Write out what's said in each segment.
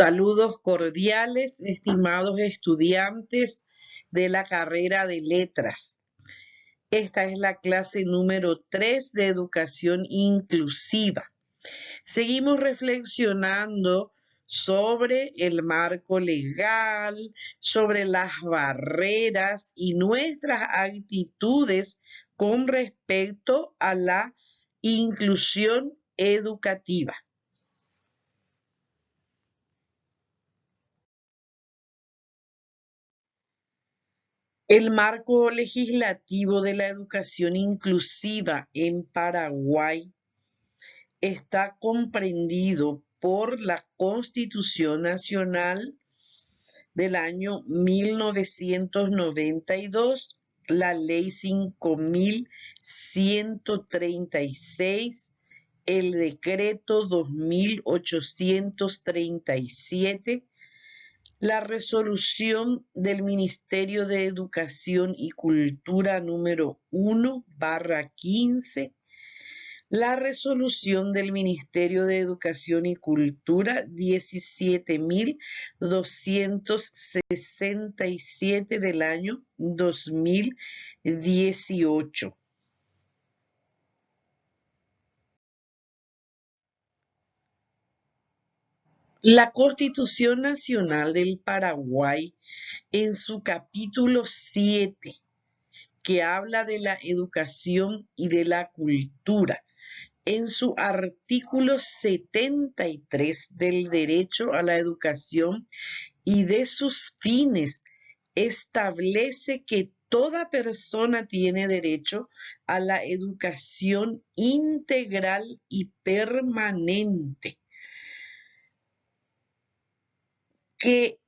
Saludos cordiales, estimados estudiantes de la carrera de letras. Esta es la clase número 3 de educación inclusiva. Seguimos reflexionando sobre el marco legal, sobre las barreras y nuestras actitudes con respecto a la inclusión educativa. El marco legislativo de la educación inclusiva en Paraguay está comprendido por la Constitución Nacional del año 1992, la Ley 5136, el Decreto 2837, la resolución del Ministerio de Educación y Cultura número 1/15, la resolución del Ministerio de Educación y Cultura 17.267 del año 2018. La Constitución Nacional del Paraguay, en su capítulo 7, que habla de la educación y de la cultura, en su artículo 73 del derecho a la educación y de sus fines, establece que toda persona tiene derecho a la educación integral y permanente, que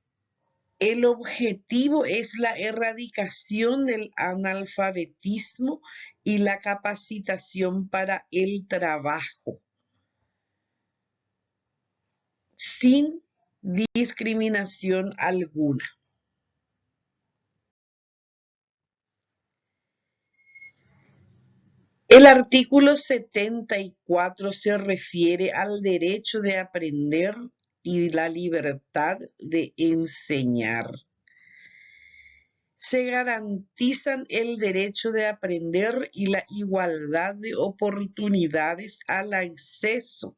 el objetivo es la erradicación del analfabetismo y la capacitación para el trabajo, sin discriminación alguna. El artículo 74 se refiere al derecho de aprender y la libertad de enseñar. Se garantizan el derecho de aprender y la igualdad de oportunidades al acceso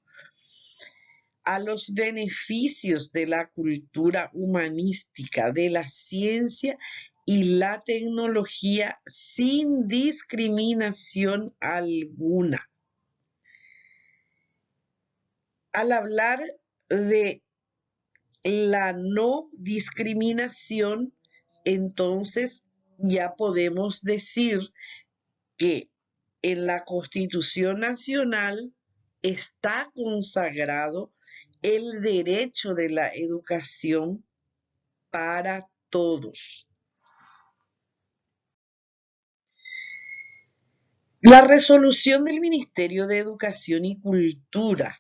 a los beneficios de la cultura humanística, de la ciencia y la tecnología sin discriminación alguna. Al hablar de la no discriminación, entonces ya podemos decir que en la Constitución Nacional está consagrado el derecho de la educación para todos. La resolución del Ministerio de Educación y Cultura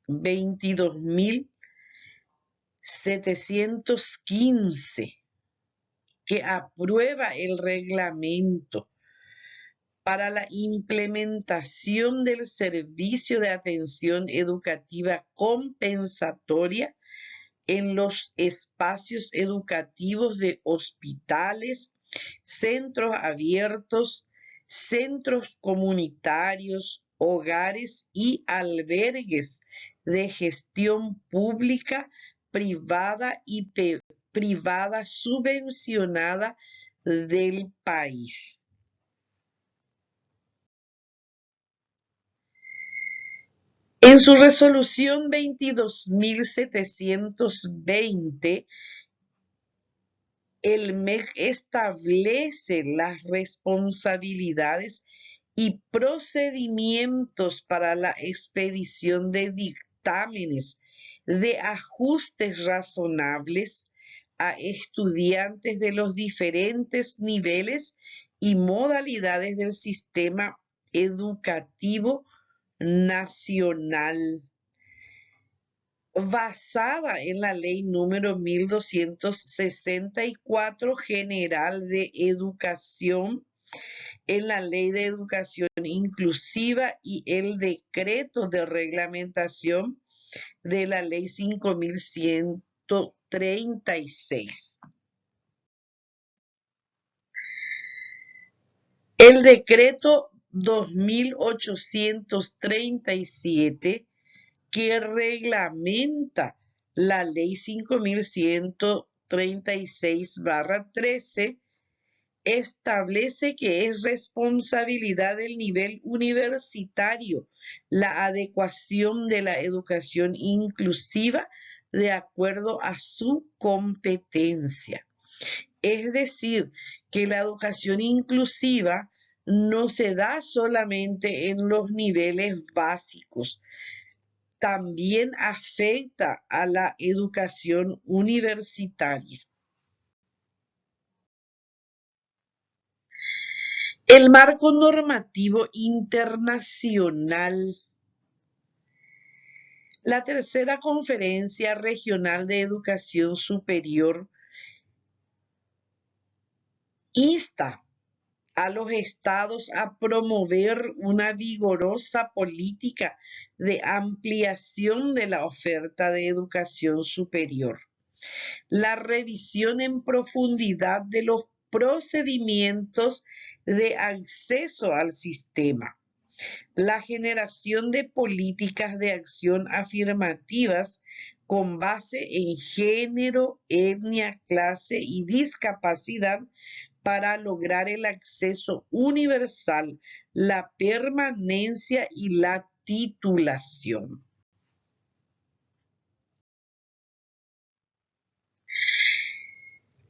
22.715, que aprueba el reglamento para la implementación del servicio de atención educativa compensatoria en los espacios educativos de hospitales, centros abiertos, centros comunitarios, hogares y albergues de gestión pública, privada y privada subvencionada del país. En su resolución 22.720, el MEC establece las responsabilidades y procedimientos para la expedición de dictámenes de ajustes razonables a estudiantes de los diferentes niveles y modalidades del sistema educativo nacional, basada en la ley número 1264 general de educación, en la ley de educación inclusiva y el decreto de reglamentación de la ley 5100 136. El decreto 2837 que reglamenta la ley 5136/13 establece que es responsabilidad del nivel universitario la adecuación de la educación inclusiva de acuerdo a su competencia. Es decir, que la educación inclusiva no se da solamente en los niveles básicos, también afecta a la educación universitaria. El marco normativo internacional. La tercera Conferencia Regional de Educación Superior insta a los estados a promover una vigorosa política de ampliación de la oferta de educación superior, la revisión en profundidad de los procedimientos de acceso al sistema, la generación de políticas de acción afirmativas con base en género, etnia, clase y discapacidad para lograr el acceso universal, la permanencia y la titulación.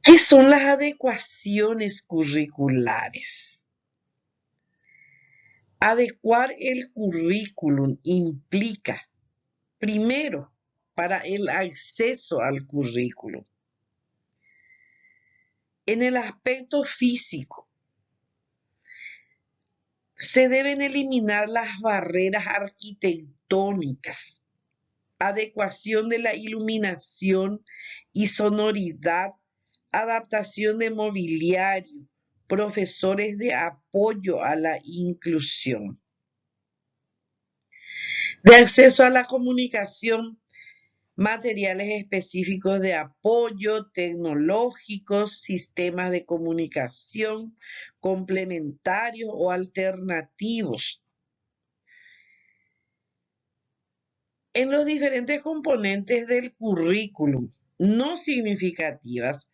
¿Qué son las adecuaciones curriculares? Adecuar el currículum implica, primero, para el acceso al currículum, en el aspecto físico, se deben eliminar las barreras arquitectónicas, adecuación de la iluminación y sonoridad, adaptación de mobiliario, profesores de apoyo a la inclusión. De acceso a la comunicación, materiales específicos de apoyo, tecnológicos, sistemas de comunicación complementarios o alternativos. En los diferentes componentes del currículum no significativas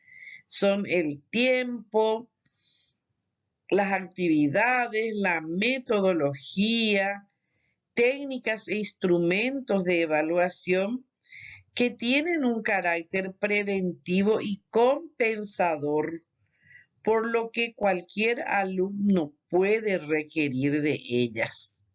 son el tiempo, las actividades, la metodología, técnicas e instrumentos de evaluación que tienen un carácter preventivo y compensador, por lo que cualquier alumno puede requerir de ellas.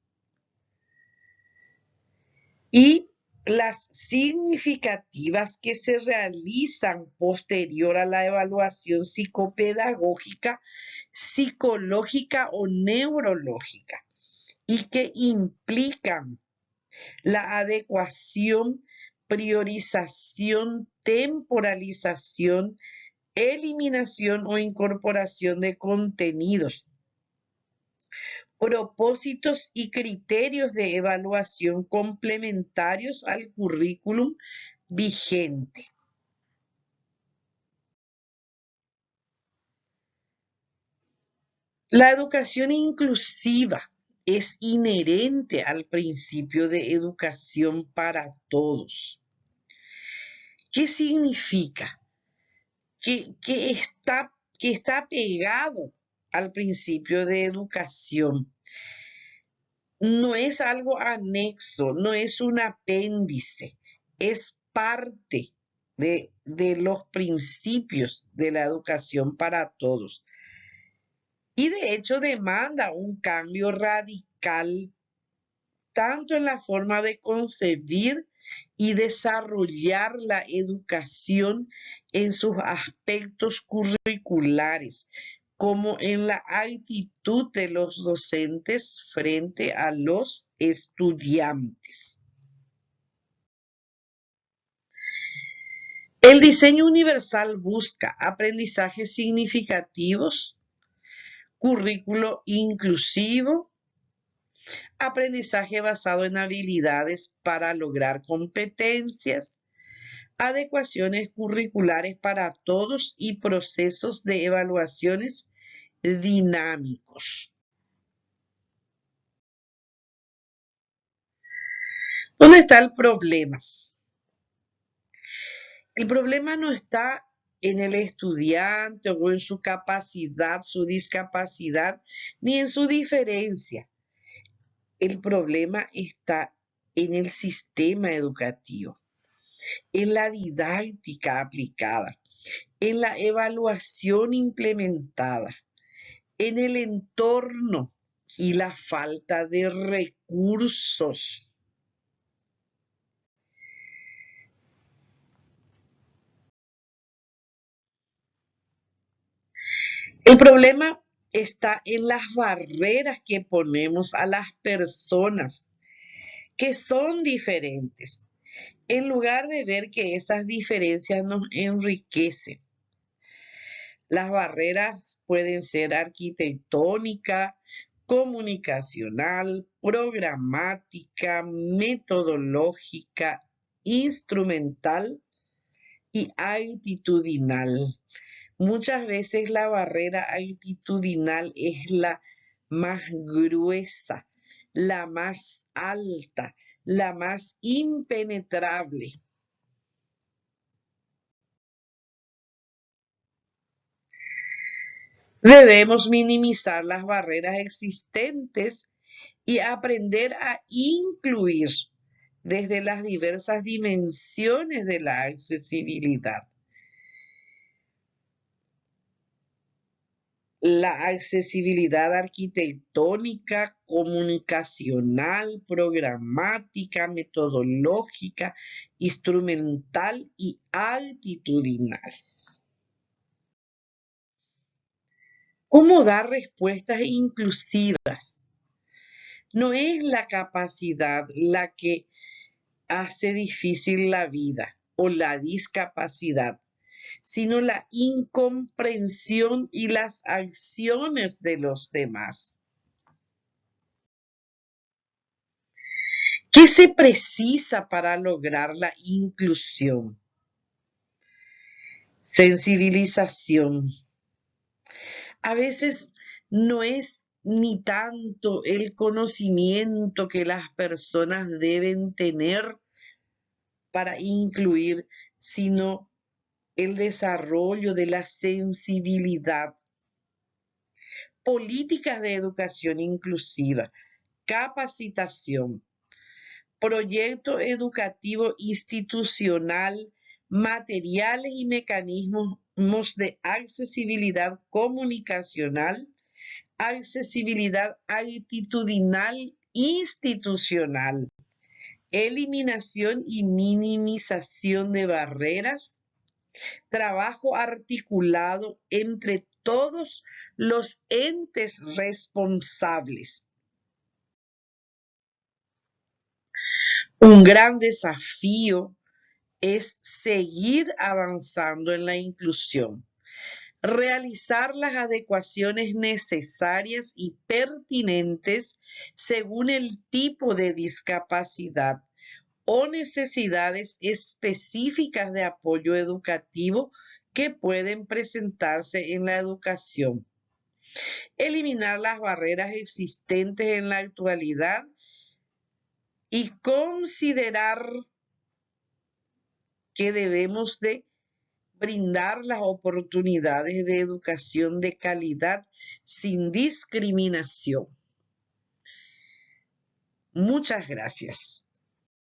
Y las significativas que se realizan posterior a la evaluación psicopedagógica, psicológica o neurológica y que implican la adecuación, priorización, temporalización, eliminación o incorporación de contenidos, propósitos y criterios de evaluación complementarios al currículum vigente. La educación inclusiva es inherente al principio de educación para todos. ¿Qué significa? Que está pegado al principio de educación. No es algo anexo, no es un apéndice, es parte de los principios de la educación para todos. Y de hecho demanda un cambio radical, tanto en la forma de concebir y desarrollar la educación en sus aspectos curriculares, como en la actitud de los docentes frente a los estudiantes. El diseño universal busca aprendizajes significativos, currículo inclusivo, aprendizaje basado en habilidades para lograr competencias, adecuaciones curriculares para todos y procesos de evaluaciones dinámicos. ¿Dónde está el problema? El problema no está en el estudiante o en su capacidad, su discapacidad, ni en su diferencia. El problema está en el sistema educativo, en la didáctica aplicada, en la evaluación implementada, en el entorno y la falta de recursos. El problema está en las barreras que ponemos a las personas que son diferentes, en lugar de ver que esas diferencias nos enriquecen. Las barreras pueden ser arquitectónica, comunicacional, programática, metodológica, instrumental y actitudinal. Muchas veces la barrera actitudinal es la más gruesa, la más alta, la más impenetrable. Debemos minimizar las barreras existentes y aprender a incluir desde las diversas dimensiones de la accesibilidad. La accesibilidad arquitectónica, comunicacional, programática, metodológica, instrumental y actitudinal. ¿Cómo dar respuestas inclusivas? No es la capacidad la que hace difícil la vida o la discapacidad, sino la incomprensión y las acciones de los demás. ¿Qué se precisa para lograr la inclusión? Sensibilización. A veces no es ni tanto el conocimiento que las personas deben tener para incluir, sino el desarrollo de la sensibilidad. Políticas de educación inclusiva, capacitación, proyecto educativo institucional, materiales y mecanismos de accesibilidad comunicacional, accesibilidad actitudinal institucional, eliminación y minimización de barreras, trabajo articulado entre todos los entes responsables. Un gran desafío es seguir avanzando en la inclusión, realizar las adecuaciones necesarias y pertinentes según el tipo de discapacidad o necesidades específicas de apoyo educativo que pueden presentarse en la educación. Eliminar las barreras existentes en la actualidad y considerar que debemos de brindar las oportunidades de educación de calidad sin discriminación. Muchas gracias.